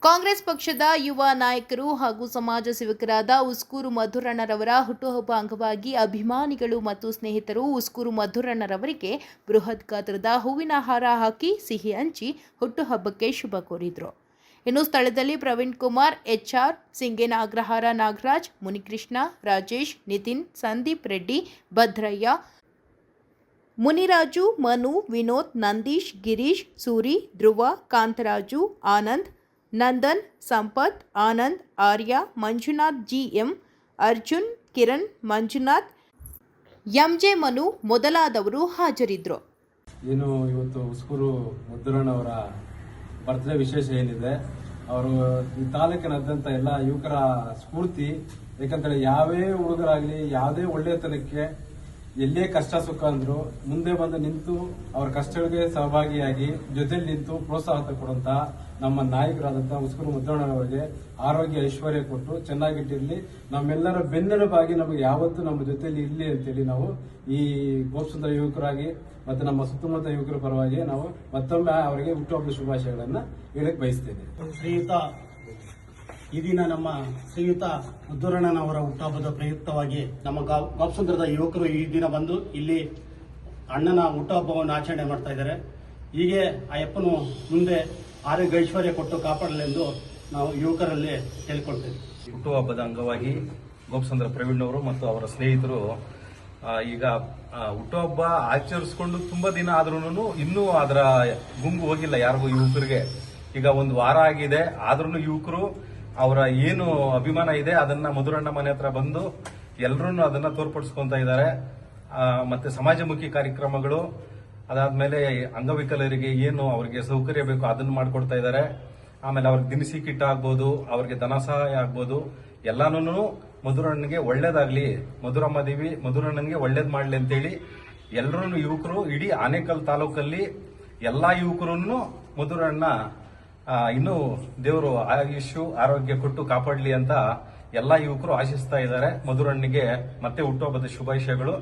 ಕಾಂಗ್ರೆಸ್ ಪಕ್ಷದ ಯುವ ನಾಯಕರು ಹಾಗೂ ಸಮಾಜ ಸೇವಕರಾದ ಉಸ್ಕೂರು ಮಧುರಣ್ಣರವರ ಹುಟ್ಟುಹಬ್ಬ ಅಂಗವಾಗಿ ಅಭಿಮಾನಿಗಳು ಮತ್ತು ಸ್ನೇಹಿತರು ಉಸ್ಕೂರು ಮಧುರಣ್ಣರವರಿಗೆ ಬೃಹತ್ ಗಾತ್ರದ ಹೂವಿನ ಹಾರ ಹಾಕಿ ಸಿಹಿ ಹಂಚಿ ಹುಟ್ಟುಹಬ್ಬಕ್ಕೆ ಶುಭ ಕೋರಿದರು. ಇನ್ನು ಸ್ಥಳದಲ್ಲಿ ಪ್ರವೀಣ್ ಕುಮಾರ್, ಎಚ್ಆರ್, ಸಿಂಗೇನ ಅಗ್ರಹಾರ ನಾಗರಾಜ್, ಮುನಿಕೃಷ್ಣ, ರಾಜೇಶ್, ನಿತಿನ್, ಸಂದೀಪ್ ರೆಡ್ಡಿ, ಭದ್ರಯ್ಯ, ಮುನಿರಾಜು, ಮನು, ವಿನೋದ್, ನಂದೀಶ್, ಗಿರೀಶ್, ಸೂರಿ, ಧ್ರುವ, ಕಾಂತರಾಜು, ಆನಂದ್, ನಂದನ್, ಸಂಪತ್, ಆನಂದ್, ಆರ್ಯ, ಮಂಜುನಾಥ್, ಜಿಎಂ, ಅರ್ಜುನ್, ಕಿರಣ್, ಮಂಜುನಾಥ್, ಎಂಜೆ, ಮನು ಮೊದಲಾದವರು ಹಾಜರಿದ್ದರು. ಏನು ಇವತ್ತು ಉಸ್ಕೂರು ಮುದ್ದುರಣ್ಣವರ ಬರ್ತ್ಡೇ ವಿಶೇಷ ಏನಿದೆ, ಅವರು ಈ ತಾಲೂಕಿನಾದ್ಯಂತ ಎಲ್ಲ ಯುವಕರ ಸ್ಫೂರ್ತಿ. ಯಾಕಂತೇಳಿ ಯಾವೇ ಹುಡುಗರಾಗ್ಲಿ ಯಾವುದೇ ಒಳ್ಳೆತನಕ್ಕೆ ಎಲ್ಲೇ ಕಷ್ಟ ಸುಖ ಅಂದ್ರು ಮುಂದೆ ಬಂದು ನಿಂತು ಅವರ ಕಷ್ಟಗಳಿಗೆ ಸಹಭಾಗಿಯಾಗಿ ಜೊತೆಲಿ ನಿಂತು ಪ್ರೋತ್ಸಾಹ ಕೊಡುವಂತಹ ನಮ್ಮ ನಾಯಕರಾದಂತಹ ಉಸ್ಕೂರು ಮುದ್ದಣ್ಣನವರಿಗೆ ಆರೋಗ್ಯ ಐಶ್ವರ್ಯ ಕೊಟ್ಟು ಚೆನ್ನಾಗಿಟ್ಟಿರಲಿ, ನಮ್ಮೆಲ್ಲರ ಬೆನ್ನೆಲುಬಾಗಿ ನಮಗೆ ಯಾವತ್ತೂ ನಮ್ಮ ಜೊತೆಲಿ ಇರಲಿ ಅಂತೇಳಿ ನಾವು ಈ ಗೋಪಸುಂದರ ಯುವಕರಾಗಿ ಮತ್ತೆ ನಮ್ಮ ಸುತ್ತಮುತ್ತ ಯುವಕರ ಪರವಾಗಿ ನಾವು ಮತ್ತೊಮ್ಮೆ ಅವರಿಗೆ ಹುಟ್ಟುಹಬ್ಬದ ಶುಭಾಶಯಗಳನ್ನ ಹೇಳಕ್ ಬಯಸ್ತೇನೆ. ಶ್ರೀಯುತ ಈ ದಿನ ನಮ್ಮ ಶ್ರೀಯುತ ಮುದ್ದೂರಣ್ಣನವರ ಹುಟ್ಟುಹಬ್ಬದ ಪ್ರಯುಕ್ತವಾಗಿ ನಮ್ಮ ಗೋಪಸುಂದರದ ಯುವಕರು ಈ ದಿನ ಬಂದು ಇಲ್ಲಿ ಅಣ್ಣನ ಹುಟ್ಟುಹಬ್ಬವನ್ನು ಆಚರಣೆ ಮಾಡ್ತಾ ಇದ್ದಾರೆ. ಹೀಗೆ ಆ ಅಪ್ಪನು ಮುಂದೆ ಆರೋಗ್ಯ ಐಶ್ವರ್ಯ ಕೊಟ್ಟು ಕಾಪಾಡಲೆಂದು ನಾವು ಯುವಕರಲ್ಲಿ ಕೇಳಿಕೊಳ್ತೇವೆ. ಹುಟ್ಟುಹಬ್ಬದ ಅಂಗವಾಗಿ ಗೋಪಸುಂದರ ಪ್ರವೀಣ್ ಅವರು ಮತ್ತು ಅವರ ಸ್ನೇಹಿತರು ಈಗ ಹುಟ್ಟುಹಬ್ಬ ಆಚರಿಸಿಕೊಂಡು ತುಂಬಾ ದಿನ ಆದ್ರೂ ಇನ್ನೂ ಅದರ ಗುಂಗು ಹೋಗಿಲ್ಲ ಯಾರಿಗೂ ಯುವಕರಿಗೆ. ಈಗ ಒಂದು ವಾರ ಆಗಿದೆ, ಆದ್ರೂ ಯುವಕರು ಅವರ ಏನು ಅಭಿಮಾನ ಇದೆ ಅದನ್ನ ಮಧುರಣ್ಣ ಮನೆ ಹತ್ರ ಬಂದು ಎಲ್ಲರೂ ಅದನ್ನ ತೋರ್ಪಡಿಸ್ಕೊಂತ ಇದ್ದಾರೆ. ಮತ್ತೆ ಸಮಾಜಮುಖಿ ಕಾರ್ಯಕ್ರಮಗಳು, ಅದಾದ್ಮೇಲೆ ಅಂಗವಿಕಲರಿಗೆ ಏನು ಅವರಿಗೆ ಸೌಕರ್ಯ ಬೇಕು ಅದನ್ನ ಮಾಡ್ಕೊಡ್ತಾ ಇದ್ದಾರೆ. ಆಮೇಲೆ ಅವ್ರಿಗೆ ದಿನಸಿ ಕಿಟ್ ಆಗ್ಬೋದು, ಅವ್ರಿಗೆ ಧನ ಸಹಾಯ ಆಗ್ಬೋದು, ಎಲ್ಲಾನು ಮಧುರಣ್ಣನಿಗೆ ಒಳ್ಳೇದಾಗ್ಲಿ, ಮಧುರಮ್ಮ ದೇವಿ ಮಧುರಣ್ಣನಿಗೆ ಒಳ್ಳೇದ್ ಮಾಡ್ಲಿ ಅಂತೇಳಿ ಎಲ್ಲರೂ ಯುವಕರು ಇಡೀ ಆನೇಕಲ್ ತಾಲೂಕಲ್ಲಿ ಎಲ್ಲಾ ಯುವಕರನ್ನು ಮಧುರಣ್ಣ ಇನ್ನು ದೇವರು ಆಯುಷು ಆರೋಗ್ಯ ಕೊಟ್ಟು ಕಾಪಾಡಲಿ ಅಂತ ಎಲ್ಲಾ ಯುವಕರು ಆಶಿಸ್ತಾ ಇದ್ದಾರೆ. ಮಧುರಣ್ಣನಿಗೆ ಮತ್ತೆ ಹುಟ್ಟುಹಬ್ಬದ ಶುಭಾಶಯಗಳು.